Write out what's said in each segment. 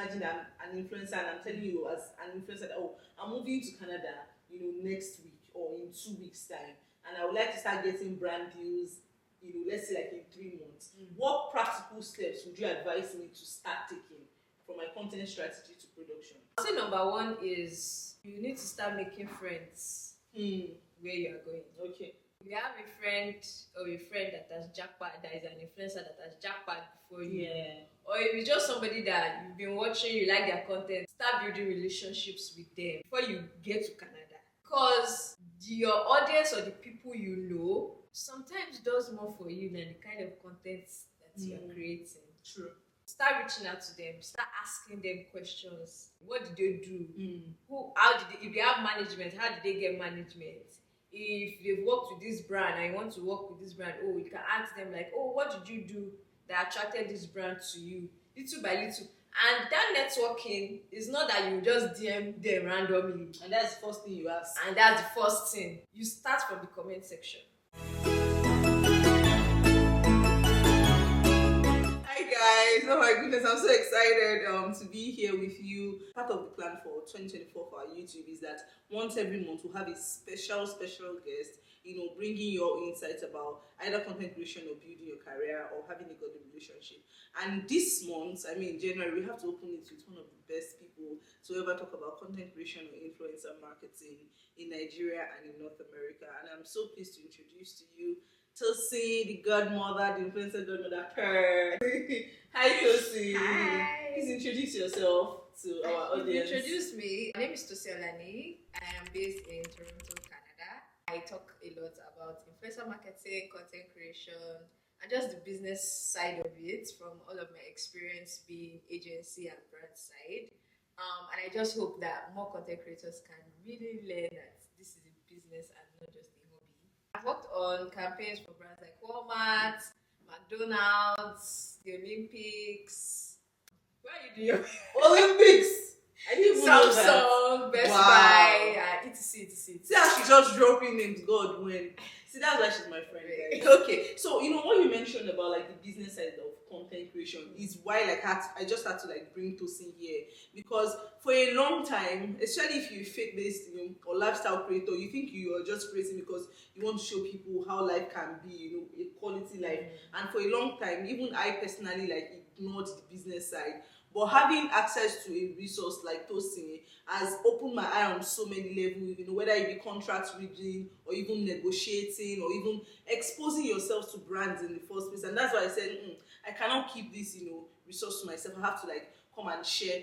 Imagine I'm an influencer and I'm telling you as an influencer that, oh, I'm moving to Canada, next week or in 2 weeks' time, and I would like to start getting brand deals, let's say like in 3 months. What practical steps would you advise me to start taking from my content strategy to production? I'll say number one is you need to start making friends where you are going. Okay. If you have a friend or a friend that has jackpot, that is an influencer that has jackpot before you, or if it's just somebody that you've been watching, you like their content, start building relationships with them before you get to Canada. Because your audience or the people you know sometimes does more for you than the kind of content that you're creating. True. Start reaching out to them, start asking them questions. What did they do? How did they, if they have management, how did they get management? If they've worked with this brand and you want to work with this brand, you can ask them like, what did you do that attracted this brand to you? Little by little. And that networking is not that you just DM them randomly. And that's the first thing you ask. And that's the first thing. You start from the comment section. Guys, oh my goodness, I'm so excited to be here with you. Part of the plan for 2024 for our YouTube is that once every month we'll have a special guest, bringing your insights about either content creation or building your career or having a good relationship. And this month, January, we have to open it with one of the best people to ever talk about content creation or influencer marketing in Nigeria and in North America. And I'm so pleased to introduce to you Tosin, the godmother, the influencer godmother. Hi, Tosin. Hi. Please introduce yourself to our audience. Introduce me. My name is Tosin Olani. I am based in Toronto, Canada. I talk a lot about influencer marketing, content creation, and just the business side of it from all of my experience being agency and brand side. And I just hope that more content creators can really learn that this is a business and not just a hobby. I've worked on campaigns for brands like Walmart, McDonald's, the Olympics. Where are you doing? Olympics! I didn't even know that. Samsung, Best Buy, etc. See how she's just dropping names, God, when. See, that's why she's my friend, guys. Okay, so what you mentioned about like the business side of content creation is why I just had to bring Tosin here, because for a long time, especially if you're faith-based, or lifestyle creator, you think you are just creating because you want to show people how life can be, a quality life. And for a long time, even I personally ignored the business side. But having access to a resource like Tosin has opened my eye on so many levels, whether it be contract reading or even negotiating or even exposing yourself to brands in the first place. And that's why I said, I cannot keep this, resource to myself. I have to come and share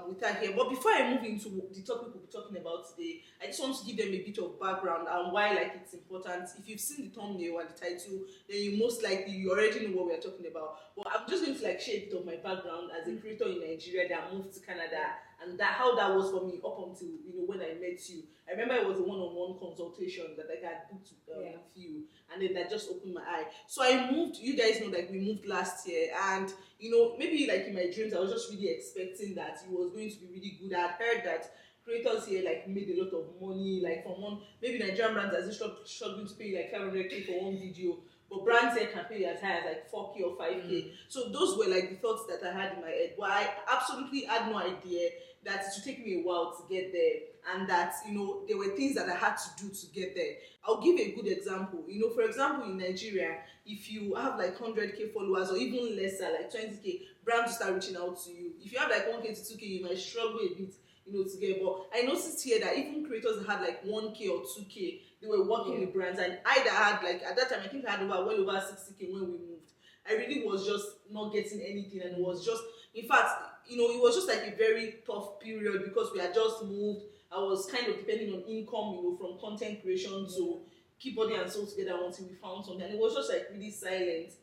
with her here. But before I move into the topic we'll be talking about today, I just want to give them a bit of background and why it's important. If you've seen the thumbnail and the title, then you already know what we are talking about. But I'm just going to share a bit of my background as a creator in Nigeria that moved to Canada, and how that was for me up until when I met you. I remember it was a one-on-one consultation that I had booked with you, and then that just opened my eye. So I moved. You guys know we moved last year, and maybe in my dreams I was just really expecting that it was going to be really good. I heard that creators here made a lot of money, from one, maybe Nigerian brands are struggling to pay 500k for one video, but brands here can pay as high as 4k or 5k. So those were the thoughts that I had in my head, but I absolutely had no idea that it would take me a while to get there, and that there were things that I had to do to get there. I'll give a good example. For example, in Nigeria, if you have 100k followers or even lesser, 20k, brands will start reaching out to you. If you have 1k to 2k, you might struggle a bit to get. But I noticed here that even creators that had 1k or 2k, they were working with brands, and I that had at that time I think I had well over 60k when we moved. I really was just not getting anything, and it was just, in fact, it was just a very tough period because we had just moved. I was kind of depending on income, from content creation to keep body and soul together until we found something. And it was just really silent,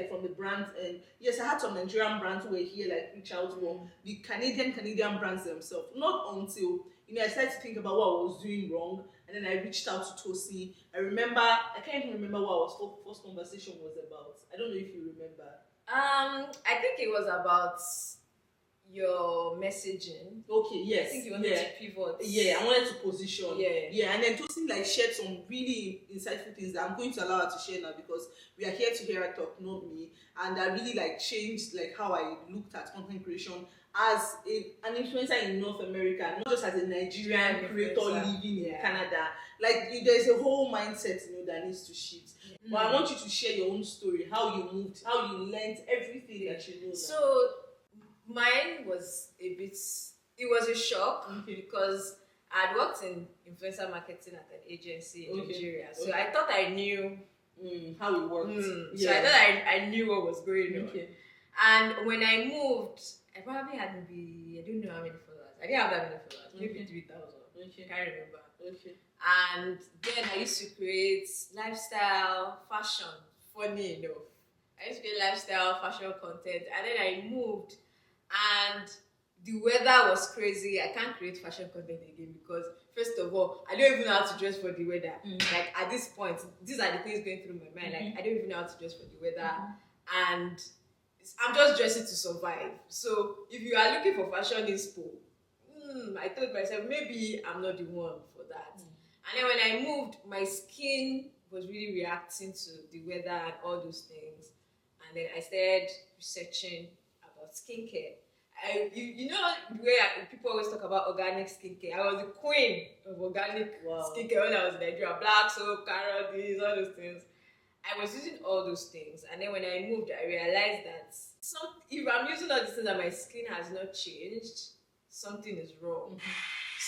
from the brands. And yes, I had some Nigerian brands who were here, reach out to the Canadian brands themselves. Not until I started to think about what I was doing wrong, and then I reached out to Tosin. I can't even remember what our first conversation was about. I don't know if you remember. I think it was about your messaging. Okay, yes. I think you wanted to pivot. Yeah, I wanted to position. Yeah. And then Tosin shared some really insightful things that I'm going to allow her to share now, because we are here to hear her talk, not me. And I really changed how I looked at content creation as an influencer in North America, not just as a Nigerian creator living in Canada. Like there's a whole mindset, that needs to shift. But I want you to share your own story, how you moved, how you learned everything that you know. So mine was it was a shock because I'd worked in influencer marketing at an agency in Nigeria. So I thought I knew how it worked. So I thought I knew what was going on. And when I moved, I probably I don't know how many followers. I didn't have that many followers, maybe 3,000. I can't remember. And then I used to create lifestyle, fashion, funny enough. I used to create lifestyle, fashion content. And then I moved and the weather was crazy. I can't create fashion content again because, first of all, I don't even know how to dress for the weather. Like, at this point, these are the things going through my mind. Like, I don't even know how to dress for the weather. And I'm just dressing to survive. So, if you are looking for fashion inspo, I told myself, maybe I'm not the one for that. And then when I moved, my skin was really reacting to the weather and all those things. And then I started researching about skincare. You know where people always talk about organic skincare. I was the queen of organic skincare when I was in Nigeria. Black soap, carrot, these, all those things. I was using all those things. And then when I moved, I realized that if I'm using all these things and my skin has not changed, something is wrong.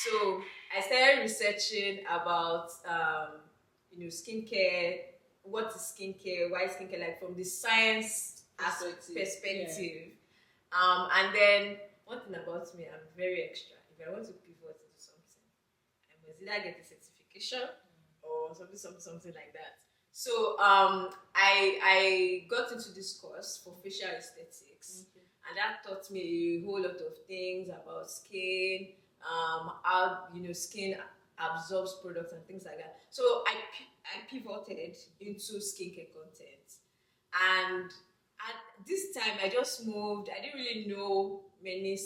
So I started researching about skincare, what is skincare, why is skincare, like from the science perspective. And then one thing about me, I'm very extra. If I want to pivot into something, I must either get a certification or something like that. So I got into this course for facial aesthetics, and that taught me a whole lot of things about skin, how skin absorbs products and things like that. So I pivoted into skincare content, and at this time I just moved. I didn't really know many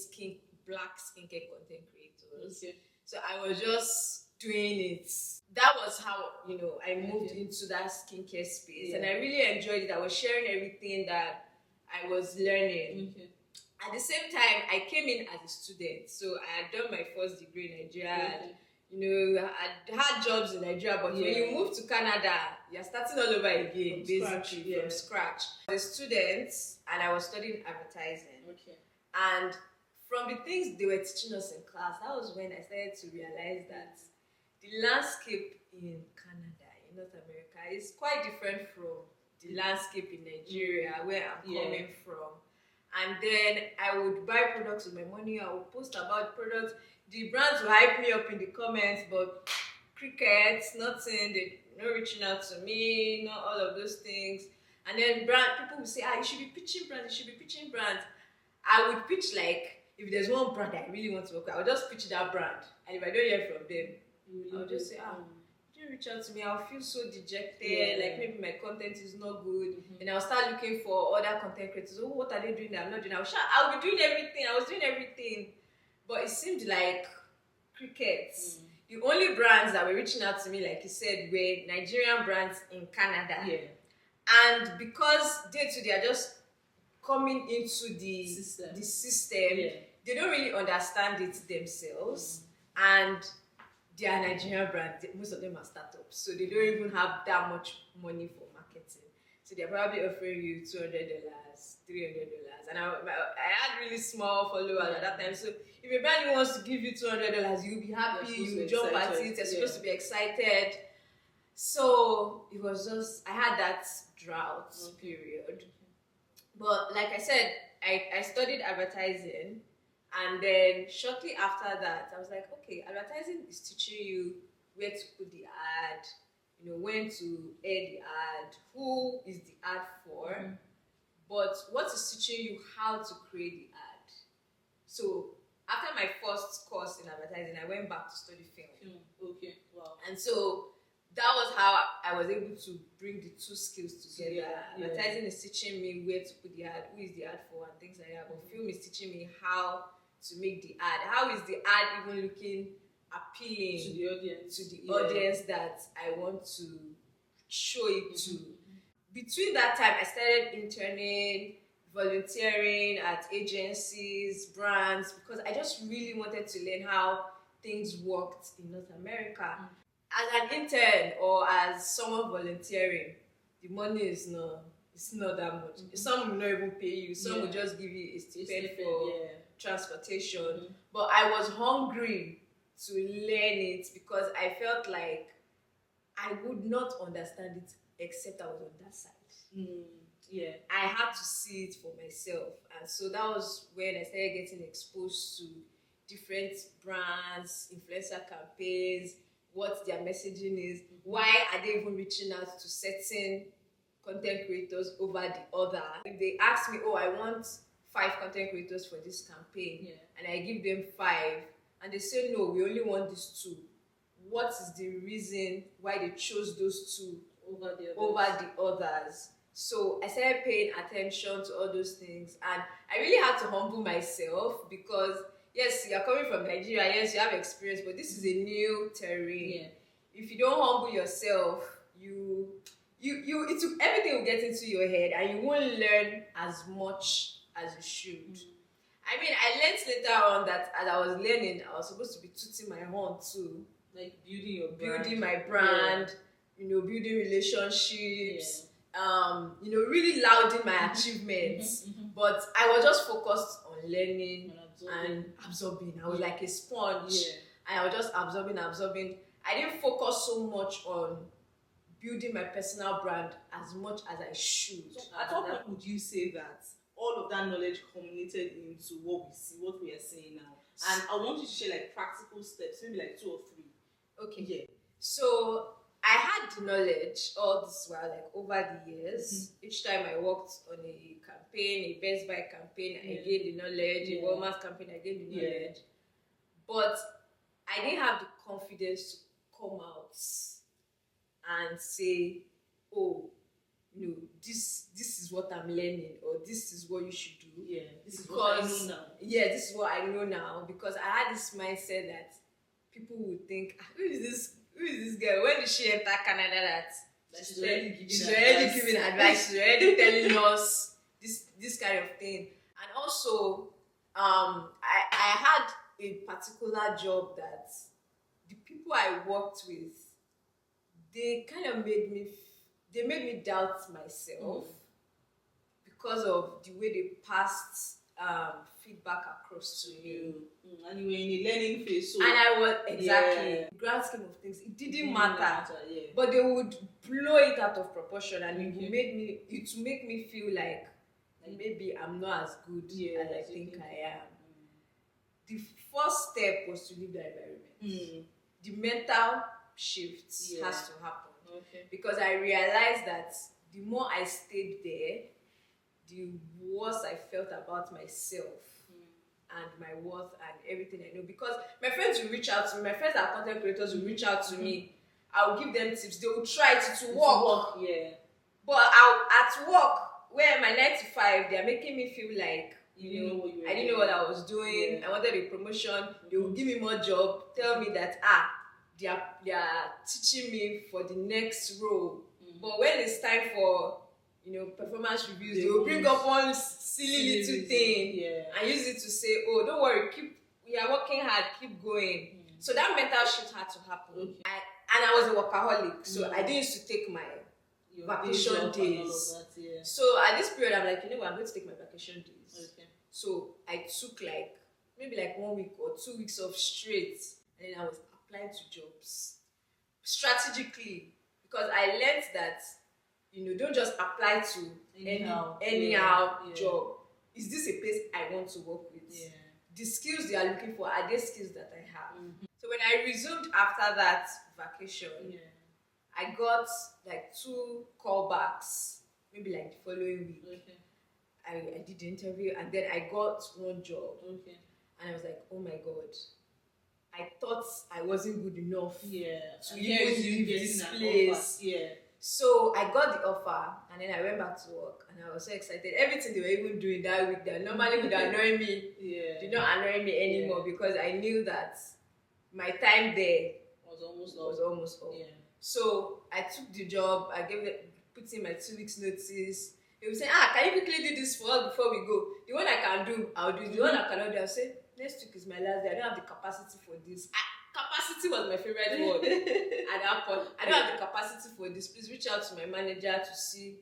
black skincare content creators, so I was just doing it. That was how I moved into that skincare space, and I really enjoyed it. I was sharing everything that I was learning. At the same time, I came in as a student, so I had done my first degree in Nigeria. I had jobs in Nigeria, but when you move to Canada, you're starting all over again, from scratch. I was a student, and I was studying advertising. And from the things they were teaching us in class, that was when I started to realize that the landscape in Canada, in North America, is quite different from the landscape in Nigeria, where I'm coming from. And then I would buy products with my money. I would post about products. The brands would hype me up in the comments, but crickets, nothing. They're not reaching out to me, not all of those things. And then people would say, you should be pitching brands. I would pitch, like, if there's one brand I really want to work with, I would just pitch that brand. And if I don't hear from them, I'll just say, you reach out to me, I'll feel so dejected, like maybe my content is not good, and I'll start looking for other content creators. What are they doing that I'm not doing? I'll be doing everything. I was doing everything, but it seemed like crickets. The only brands that were reaching out to me, like you said, were Nigerian brands in Canada. And because they are just coming into the system, they don't really understand it themselves, and they are Nigerian brands. Most of them are startups, so they don't even have that much money for marketing. So they're probably offering you $200, $300, and I had really small followers at that time. So if a brand wants to give you $200, you'll be happy. You'll jump at it. You're supposed to be excited. So it was just, I had that drought period. But like I said, I studied advertising. And then shortly after that, I was like, okay, advertising is teaching you where to put the ad, when to air the ad, who is the ad for, but what is teaching you how to create the ad. So after my first course in advertising, I went back to study film. And so that was how I was able to bring the two skills together. Advertising is teaching me where to put the ad, who is the ad for, and things like that. But film is teaching me how to make the ad. How is the ad even looking appealing to the audience that I want to show it to? Between that time, I started interning volunteering at agencies, brands, because I just really wanted to learn how things worked in North America. As an intern or as someone volunteering, the money is not that much. Some will not even pay you. Some will just give you a stipend for transportation. But I was hungry to learn it because I felt like I would not understand it except I was on that side. I had to see it for myself, and so that was when I started getting exposed to different brands, influencer campaigns, what their messaging is, why are they even reaching out to certain content creators over the other. If they ask me, oh, I want 5 content creators for this campaign, and I give them 5, and they say, no, we only want these 2. What is the reason why they chose those 2 over the others? So I started paying attention to all those things, and I really had to humble myself because yes, you are coming from Nigeria, yes, you have experience, but this is a new terrain. If you don't humble yourself, everything will get into your head and you won't learn as much as you should. I mean, I learned later on that as I was learning, I was supposed to be tooting my horn too. Like building my brand, building relationships, really lauding my achievements. But I was just focused on learning and absorbing. I was like a sponge, and I was just absorbing. I didn't focus so much on building my personal brand as much as I should. So at what point would you say that all of that knowledge culminated into what we are seeing now? And I want you to share like practical steps, maybe like 2 or 3. Okay. So I had the knowledge all this while, like over the years. Each time I worked on a campaign, a Best Buy campaign, I gained the knowledge. A Walmart campaign, I gained the knowledge. But I didn't have the confidence to come out and say, oh, this is what I'm learning, or this is what you should do. This is what I know now. This is what I know now, because I had this mindset that people would think, who is this girl? When did she enter Canada that she's already giving advice, she's already telling us this kind of thing. And also, I had a particular job that the people I worked with, they kind of made me doubt myself because of the way they passed feedback across to you. And you were in a learning phase. So and I was, exactly. The grand scheme of things, it didn't matter. But they would blow it out of proportion, and it would make me feel like maybe I'm not as good as I think I am. The first step was to leave the environment. The mental shift has to happen. Because I realized that the more I stayed there, the worse I felt about myself and my worth and everything I know. Because my friends will reach out to me, my friends that are content creators will reach out to me. I'll give them tips. They will try to work. But at work, where my 9 to 5, they are making me feel like I didn't know what I was doing. I wanted a promotion. They will give me more job, tell me that they are teaching me for the next role. But when it's time for performance reviews, they will bring up one silly little thing and use it to say, oh, don't worry, we are working hard, keep going. So that mental shift had to happen. And I was a workaholic, so I didn't used to take my vacation days. So at this period, I'm like, what, I'm going to take my vacation days. So I took maybe 1 week or 2 weeks off straight, and then I was applying to jobs strategically, because I learned that don't just apply to anyhow job. Is this a place I want to work with? The skills they are looking for, are they skills that I have? So when I resumed after that vacation, I got 2 callbacks, maybe the following week. I did the interview, and then I got one job. And I was like, oh my God, I thought I wasn't good enough to even leave this place. So I got the offer, and then I went back to work, and I was so excited. Everything they were even doing that week that normally would annoy me did not annoy me anymore, because I knew that my time there was almost up. So I took the job. I put in my 2 weeks notice. It they will say, can you quickly do this for us before we go? The one I can do, I'll do. The one I cannot do, I'll say, next week is my last day. I don't have the capacity for this. Capacity was my favorite word at that point. I don't have the capacity for this. Please reach out to my manager to see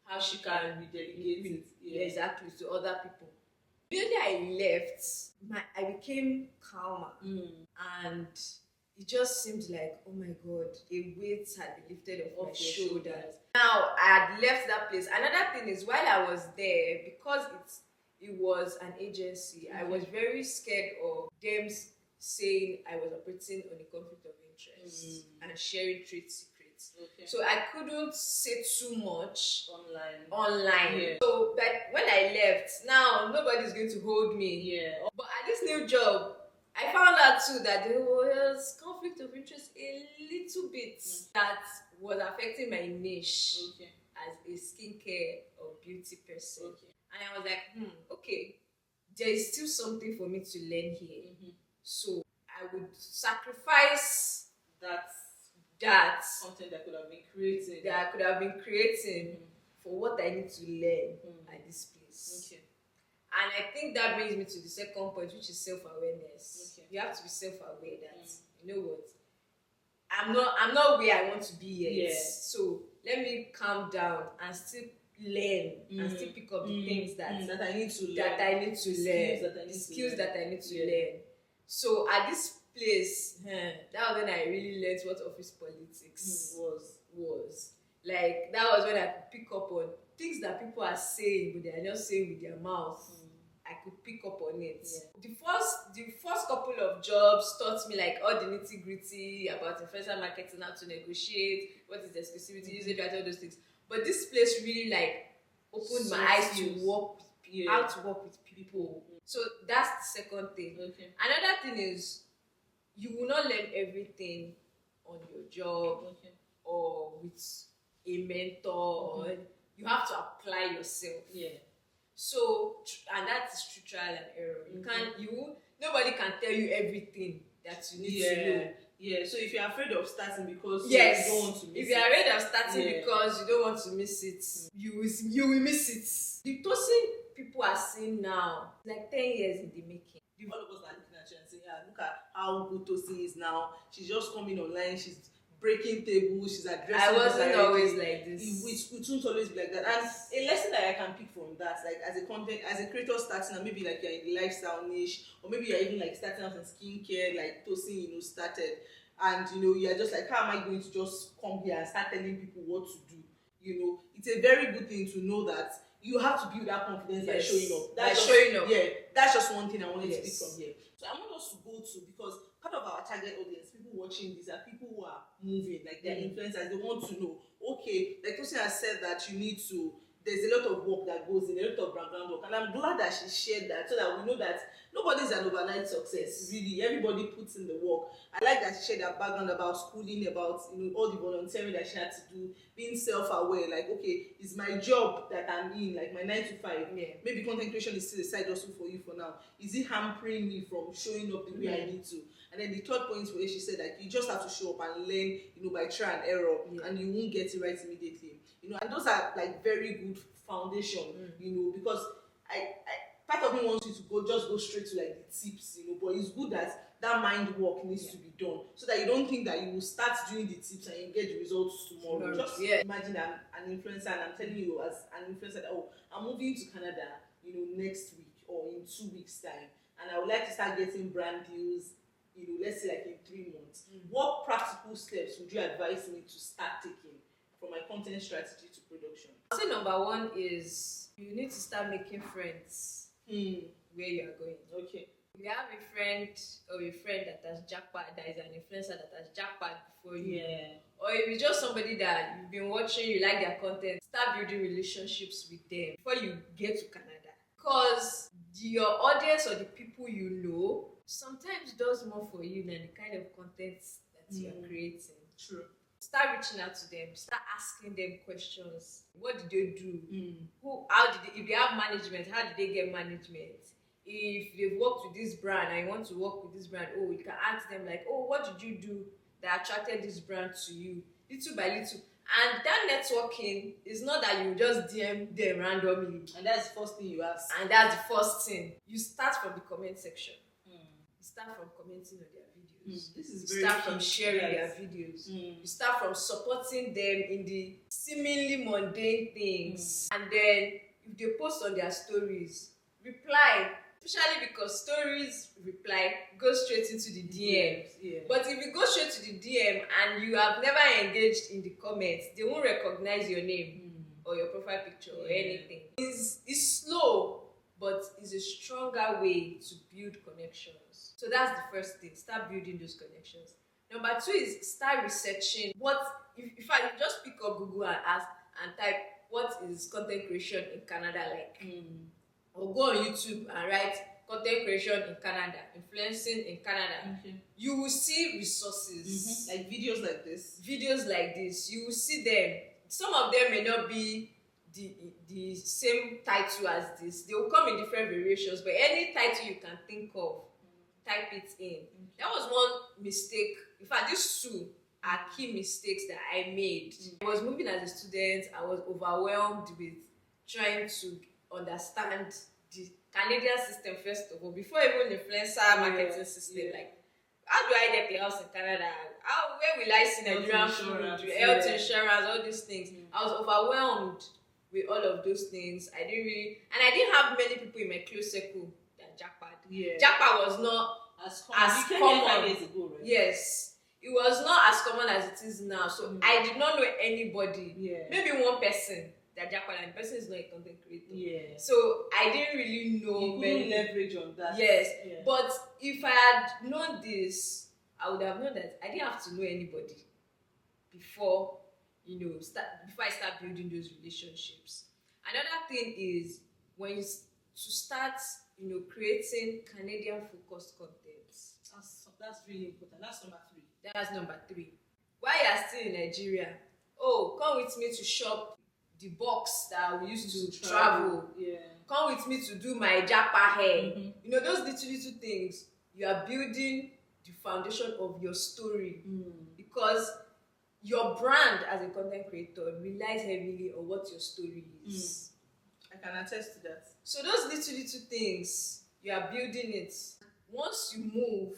how she can redelegate it. Yeah, exactly, to other people. Immediately I left, I became calmer. And it just seemed like, oh my God, a weight had been lifted off my shoulders. Now, I had left that place. Another thing is, while I was there, because it was an agency, I was very scared of them saying I was operating on a conflict of interest and sharing trade secrets. So I couldn't say too much online. Yeah. So, but when I left, now nobody's going to hold me. Yeah. But at this new job, I found out too that there was conflict of interest a little bit that was affecting my niche as a skincare or beauty person. And I was like, okay, there is still something for me to learn here. So I would sacrifice that content that I could have been creating for what I need to learn at this place. And I think that brings me to the second point, which is self-awareness. You have to be self-aware that you know what, I'm not where I want to be yet. So let me calm down and still learn and still pick up the things that I need to learn. The skills that I need to learn. So at this place, that was when I really learned what office politics was. Like, that was when I could pick up on things that people are saying, but they are just saying with their mouth. I could pick up on it. The first couple of jobs taught me like all the nitty gritty about influencer marketing, how to negotiate, what is the exclusivity, usage, all those things. But this place really like opened my eyes to how to work with people. So that's the second thing. Another thing is, you will not learn everything on your job or with a mentor, or you have to apply yourself. So, and that is true trial and error. Nobody can tell you everything that you need to know. So if you're afraid of starting because you don't want to miss if you're afraid of starting because you don't want to miss it, you will miss it. The Tosin people are seeing now, like 10 years in the making. All of us are looking at you and saying, look at how good Tosin is now. She's just coming online, she's breaking tables, she's addressing. I wasn't always like this. It won't always be like that. And a lesson that I can pick from that, like as a creator starting, and maybe like you're in the lifestyle niche, or maybe you're even like starting out in skincare, like Tosin, started, and you're just like, how am I going to just come here and start telling people what to do? It's a very good thing to know that you have to build that confidence by showing up. Yeah, that's just one thing I wanted to pick from here. So I want us to go to, because part of our target audience, people watching this, are people who are moving, like they're influencers. They want to know, okay, like Tosin has said that there's a lot of work that goes in, a lot of background work, and I'm glad that she shared that so that we know that nobody's an overnight success. Really, everybody puts in the work. I like that she shared that background about schooling, about all the volunteering that she had to do, being self-aware. Like, okay, it's my job that I'm in, like my 9 to 5. Maybe content creation is still a side hustle for you for now. Is it hampering me from showing up the way I need to? And then the third point where she said that you just have to show up and learn, by trial and error, and you won't get it right immediately. And those are like very good foundation, because I part of me wants you to go straight to like the tips, but it's good that mind work needs to be done, so that you don't think that you will start doing the tips and you get the results tomorrow. Just imagine I'm an influencer and I'm telling you as an influencer that, I'm moving to Canada, next week or in 2 weeks time, and I would like to start getting brand deals, let's say like in 3 months. What practical steps would you advise me to start taking from my content strategy to production? I'll say number one is you need to start making friends where you are going. Okay. If you have a friend that has jackpot, that is an influencer that has jackpot before you, or if it's just somebody that you've been watching, you like their content, start building relationships with them before you get to Canada. Because your audience or the people you know sometimes does more for you than the kind of content that you are creating. True. Start reaching out to them. Start asking them questions. What did they do? If they have management, how did they get management? If they've worked with this brand and you want to work with this brand, you can ask them like, what did you do that attracted this brand to you? Little by little. And that networking is not that you just DM them randomly. And that's the first thing you ask. And that's the first thing. You start from the comment section. You start from commenting on their videos. This is You very start from sharing their yes. videos. You start from supporting them in the seemingly mundane things. And then if they post on their stories, reply. Especially because stories reply go straight into the DMs. Yeah. But if you go straight to the DM and you have never engaged in the comments, they won't recognize your name or your profile picture or anything. It's slow, but it's a stronger way to build connections. So that's the first thing. Start building those connections. Number 2 is start researching what, in fact, you just pick up Google and ask and type what is content creation in Canada like. Or go on YouTube and write content creation in Canada, influencing in Canada. You will see resources. Like videos like this. Videos like this. You will see them. Some of them may not be the same title as this. They will come in different variations, but any title you can think of, type it in. That was one mistake. In fact, these 2 are key mistakes that I made. I was moving as a student. I was overwhelmed with trying to understand the Canadian system first of all, before even influencer marketing system. Like, how do I get a house in Canada? Where will I see Nigerian food, health insurance, all these things? I was overwhelmed with all of those things. I didn't have many people in my close circle that jackpot. Jackpot was not as common 5 years ago, right? Yes. It was not as common as it is now. So I did not know anybody. Maybe one person that jackpot, and the person is not a content creator. So I didn't really know many leverage on that. Yes. But if I had known this, I would have known that I didn't have to know anybody before, before I start building those relationships. Another thing is when you to start, creating Canadian focused content. That's really important. That's number 3. That's number 3. While you are still in Nigeria, come with me to shop the box that we used to travel. Come with me to do my japa hair. Those little things. You are building the foundation of your story because your brand as a content creator relies heavily on what your story is. I can attest to that. So those little things, you are building it. Once you move,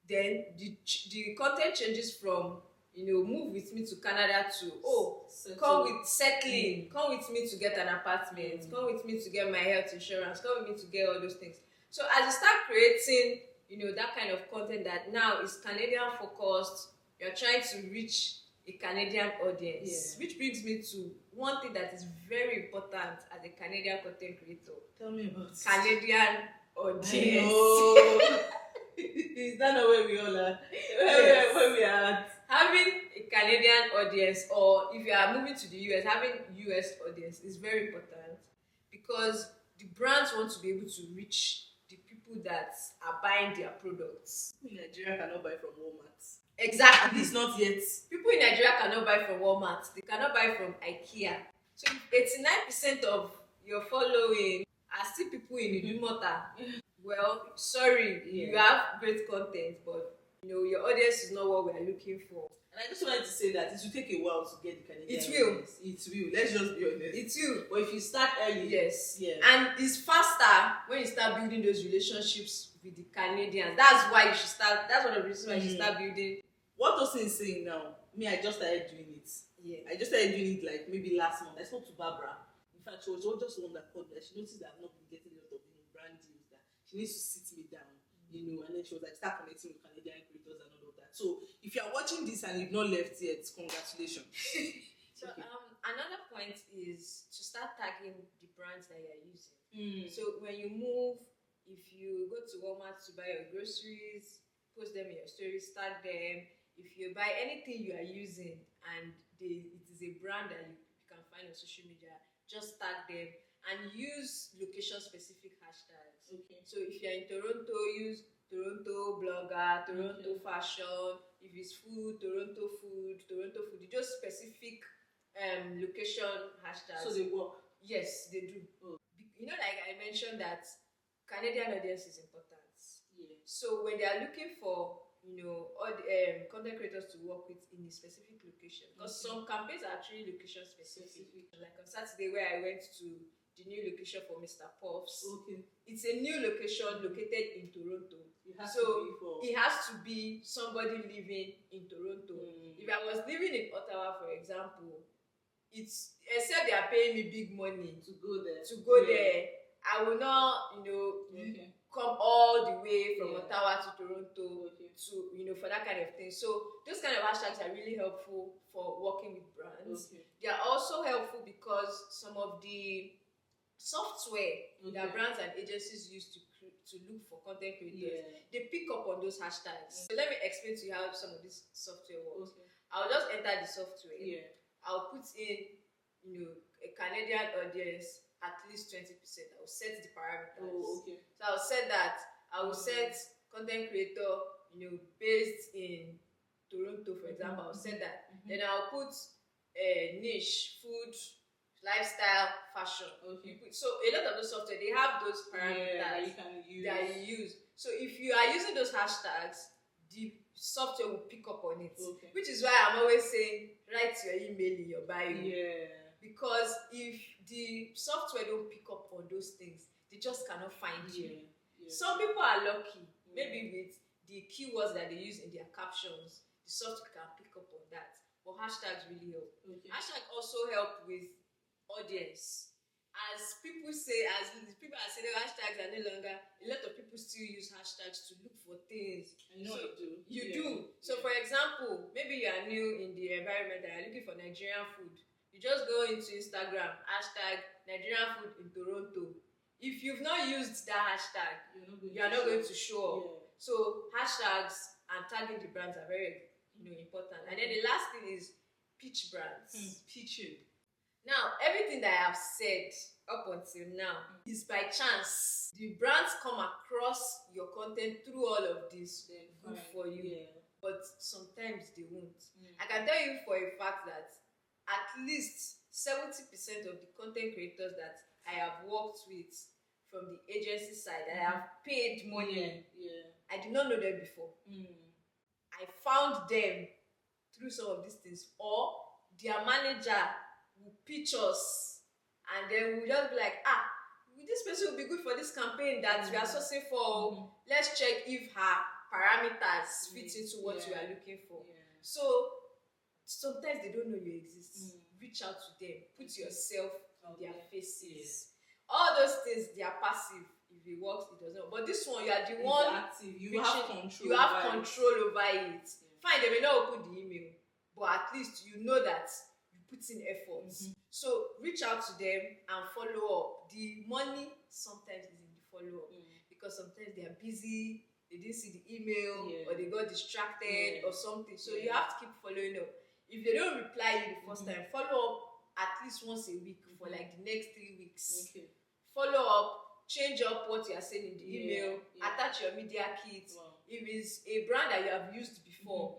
then the content changes from move with me to Canada to come with settling, come with me to get an apartment, come with me to get my health insurance, come with me to get all those things. So as you start creating that kind of content that now is Canadian focused, you're trying to reach a Canadian audience, which brings me to one thing that is very important as a Canadian content creator. Tell me about Canadian audience. Is that not where we all are? Where we are at? Having a Canadian audience, or if you are moving to the US, having US audience is very important because the brands want to be able to reach the people that are buying their products. In Nigeria cannot buy from Walmart. Exactly. At least not yet. People in Nigeria cannot buy from Walmart. They cannot buy from IKEA. So 89% of your following are still people in Idumota. Well, sorry, you have great content, but your audience is not what we are looking for. And I just wanted to say that it will take a while to get the Canadian audience. It will. Let's just be honest. It will. But if you start early, and it's faster when you start building those relationships with the Canadians. That's why you should start. That's one of the reasons why you should start building. What Tosin is saying now, me, I just started doing it. I just started doing it like maybe last month. I spoke to Barbara. In fact, she was just one that called that. She noticed that I've not been getting a lot of brand deals. That she needs to sit me down, and then she was like, start connecting with Canadian creators and all of that. So if you are watching this and you've not left yet, congratulations. So another point is to start tagging the brands that you're using. So when you move, if you go to Walmart to buy your groceries, post them in your stories, tag them. If you buy anything you are using and it is a brand that you can find on social media, just tag them and use location-specific hashtags. So if you're in Toronto, use Toronto blogger, Toronto fashion. If it's food, Toronto food. Just specific location hashtags. So they work? Yes, they do. Like I mentioned that Canadian audience is important. So when they are looking for all the content creators to work with in a specific location, because some campaigns are actually location specific. Like on Saturday where I went to the new location for Mr. Puffs. Okay. It's a new location located in Toronto. It has to be somebody living in Toronto. If I was living in Ottawa, for example, it's except they are paying me big money to go there. There, I will not, come all the way from Ottawa to Toronto to for that kind of thing. So those kind of hashtags are really helpful for working with brands. They are also helpful because some of the software that brands and agencies use to look for content creators, they pick up on those hashtags. So let me explain to you how some of this software works. I'll just enter the software. I'll put in, a Canadian audience at least 20%. I'll set the parameters. So I'll set that. I will set content creator, based in Toronto, for example. I'll set that. Then I'll put a niche, food, lifestyle, fashion. So a lot of the software, they have those parameters that you use. So if you are using those hashtags, the software will pick up on it. Which is why I'm always saying, write your email in your bio. Because if the software don't pick up on those things, they just cannot find you. Some people are lucky, maybe with the keywords that they use in their captions, the software can pick up on that. But hashtags really help. Hashtags also help with audience. As people are saying hashtags are no longer, a lot of people still use hashtags to look for things. You do. So for example, maybe you are new in the environment and you're looking for Nigerian food. You just go into Instagram, hashtag Nigerian food in Toronto. If you've not used that hashtag, you are not going to show up. So hashtags and tagging the brands are very important. And then the last thing is pitch brands. Pitching. Now, everything that I have said up until now is by chance. The brands come across your content through all of this, good for you. But sometimes they won't. I can tell you for a fact that at least 70% of the content creators that I have worked with from the agency side, I have paid money. I did not know them before. I found them through some of these things, or their manager will pitch us, and then we'll just be like, this person will be good for this campaign that we are sourcing for. Let's check if her parameters fit into what we are looking for. So sometimes they don't know you exist. Reach out to them, put yourself in their faces. All those things, they are passive. If it works, it doesn't. But this one, you are the one active. You have control. You have control over it. Fine, they may not open the email, but at least you know that you put in effort. So reach out to them and follow up. The money sometimes is in the follow up because sometimes they are busy, they didn't see the email, or they got distracted or something. So you have to keep following up. If they don't reply you the first time, follow up at least once a week for like the next 3 weeks. Follow up, change up what you are saying in the email, attach your media kit. If it's a brand that you have used before,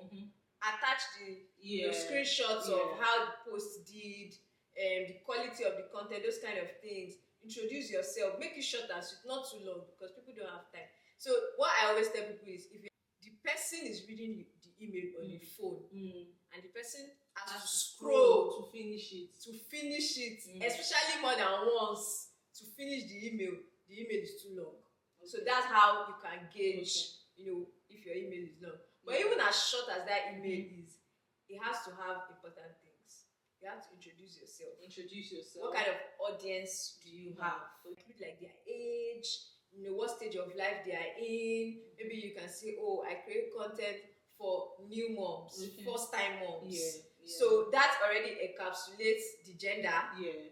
attach the screenshots of how the post did, the quality of the content, those kind of things. Introduce yourself, make it short and sweet, not too long because people don't have time. So what I always tell people is, if the person is reading the email on the phone and the person has to scroll to finish it, especially more than once to finish the email is too long. So that's how you can gauge, if your email is long. But even as short as that email is, it has to have important things. You have to introduce yourself. What kind of audience do you have? Include like their age, what stage of life they are in. Maybe you can say, I create content for new moms, first-time moms. So that already encapsulates the gender,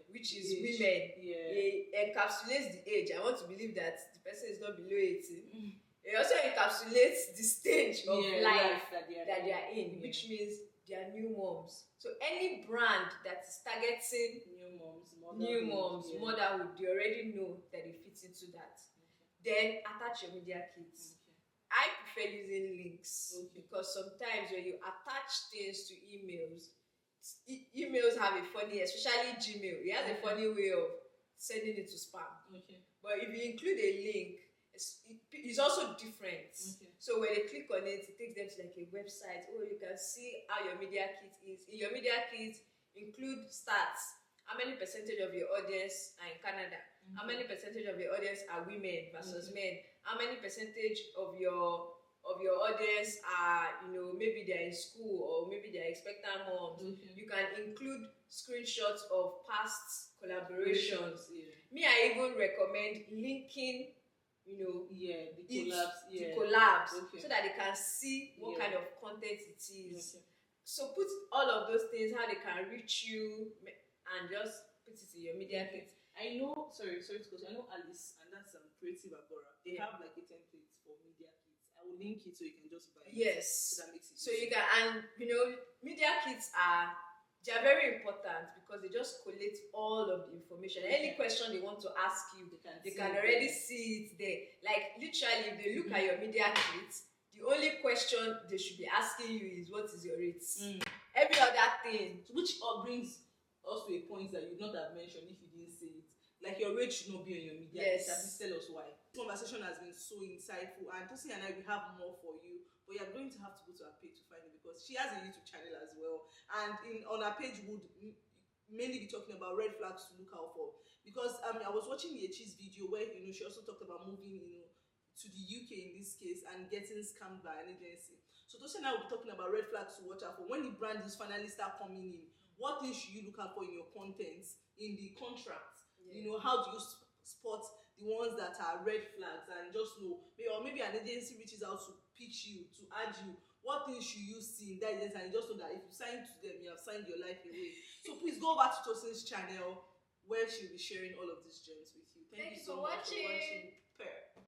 which is women. It encapsulates the age. I want to believe that the person is not below 18. It also encapsulates the stage of life that they are in, which means they are new moms. So any brand that is targeting new moms, motherhood, they already know that it fits into that. Then attach your media kits. I prefer using links because sometimes when you attach things to emails, emails have a funny, especially Gmail, it has a funny way of sending it to spam. But if you include a link, it's also different. Okay. So when they click on it, it takes them to like a website. Oh, you can see how your media kit is. In your media kit, include stats. How many percentage of your audience are in Canada? How many percentage of your audience are women versus men? How many percentage of your audience are, maybe they're in school or maybe they're expectant moms? You can include screenshots of past collaborations. Me, I even recommend linking, the collabs, so that they can see what kind of content it is. So put all of those things, how they can reach you, and just put it in your media kit. I know, sorry to go. I know Alice, and that's Creative Agora. They have like a template for media kits. I will link it so you can just buy it. Yes. So that makes it so easy. you can, and media kits they are very important because they just collate all of the information. Any question they want to ask you, they can already see it there. Like literally, if they look at your media kit, the only question they should be asking you is, what is your rates? Every other thing, which brings us to a point that you would not have mentioned if you didn't say it. Like your rate should not be on your media. Yes. Please tell us why. This conversation has been so insightful, and Tosin and I will have more for you. But you're going to have to go to her page to find it because she has a YouTube channel as well. And on her page would mainly be talking about red flags to look out for. Because I was watching Yechi's video where she also talked about moving to the UK in this case and getting scammed by an agency. So Tosin and I will be talking about red flags to watch out for. When the brand is finally start coming in, what things should you look out for in your content, in the contract? How do you spot the ones that are red flags and just know? Or maybe an agency reaches out to pitch you, to add you. What things should you see in that agency? And you just know that if you sign to them, you have signed your life away. So please go over to Tosin's channel where she'll be sharing all of these gems with you. Thank you so much for watching.